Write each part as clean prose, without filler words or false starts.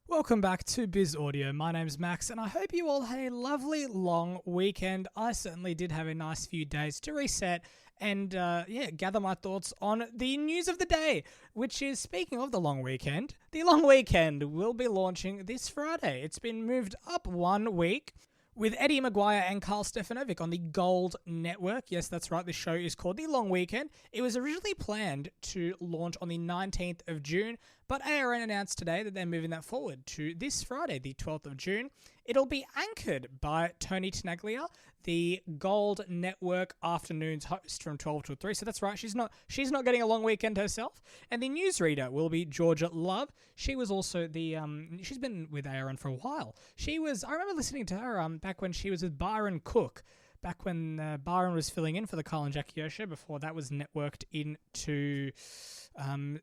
Welcome back to Biz Audio. My name's Max, and I hope you all had a lovely long weekend. I certainly did have a nice few days to reset and gather my thoughts on the news of the day, which is, speaking of the long weekend will be launching this Friday. It's been moved up 1 week, with Eddie Maguire and Carl Stefanovic on the Gold Network. Yes, that's right. The show is called The Long Weekend. It was originally planned to launch on the 19th of June, but ARN announced today that they're moving that forward to this Friday, the 12th of June. It'll be anchored by Tony Tenaglia, the Gold Network afternoons host from 12 to 3. So that's right, she's not getting a long weekend herself. And the newsreader will be Georgia Love. She was also she's been with ARN for a while. I remember listening to her back when she was with Byron Cook, back when Byron was filling in for the Kyle and Jackie O show before that was networked into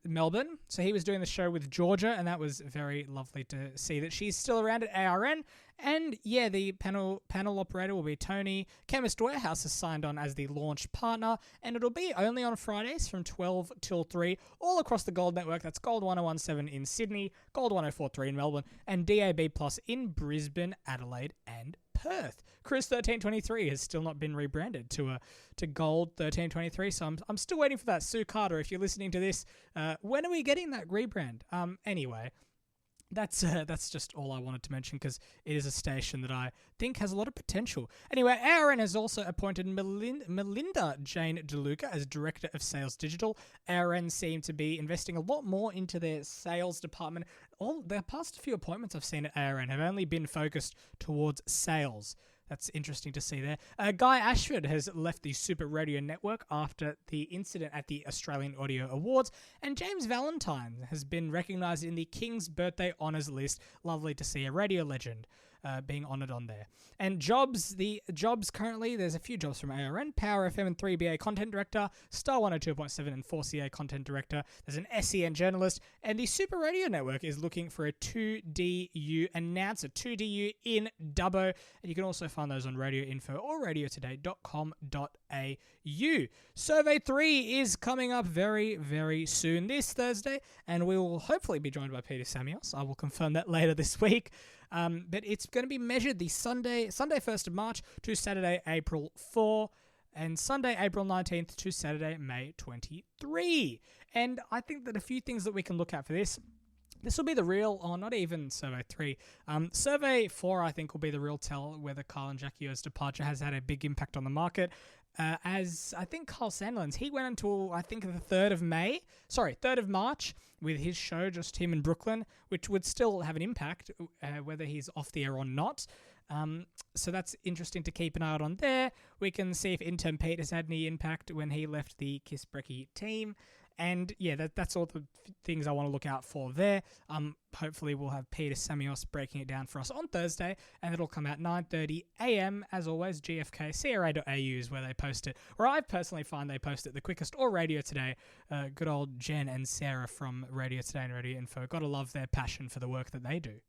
Melbourne. So he was doing the show with Georgia, and that was very lovely to see that she's still around at ARN. And yeah, the panel operator will be Tony. Chemist Warehouse has signed on as the launch partner, and it'll be only on Fridays from 12 till 3 all across the Gold Network. That's Gold 1017 in Sydney, Gold 1043 in Melbourne, and DAB Plus in Brisbane, Adelaide, and Perth. Cruise 1323 has still not been rebranded to Gold 1323, so I'm still waiting for that. Sue Carter, if you're listening to this, when are we getting that rebrand? Anyway, that's just all I wanted to mention because it is a station that I think has a lot of potential. Anyway, ARN has also appointed Melinda Jane DeLuca as Director of Sales Digital. ARN seem to be investing a lot more into their sales department. All the past few appointments I've seen at ARN have only been focused towards sales. That's interesting to see there. Guy Ashford has left the Super Radio Network after the incident at the Australian Audio Awards, and James Valentine has been recognised in the King's Birthday Honours list. Lovely to see a radio legend being honoured on there. And the jobs currently, there's a few jobs from ARN, Power FM and 3BA Content Director, Star 102.7 and 4CA Content Director, there's an SEN journalist, and the Super Radio Network is looking for a 2DU announcer, 2DU in Dubbo, and you can also find those on Radio Info or radiotoday.com.au. Survey 3 is coming up very, very soon this Thursday, and we will hopefully be joined by Peter Samios. I will confirm that later this week. But it's going to be measured the Sunday 1st of March to Saturday, April 4, and Sunday, April 19th to Saturday, May 23. And I think that a few things that we can look at for this will be the real, or not even Survey 3. Survey 4, I think, will be the real tell whether Kyle and Jackie O's departure has had a big impact on the market. As I think Carl Sandlands, he went until, I think, the 3rd of March with his show, just him in Brooklyn, which would still have an impact, whether he's off the air or not. So that's interesting to keep an eye out on there. We can see if Intern Pete has had any impact when he left the Kiss Brecky team. And yeah, that's all the things I want to look out for there. Hopefully we'll have Peter Samios breaking it down for us on Thursday, and it'll come out 9:30 a.m. As always, gfkcra.au is where they post it, or I personally find they post it the quickest, or Radio Today. Good old Jen and Sarah from Radio Today and Radio Info. Gotta love their passion for the work that they do.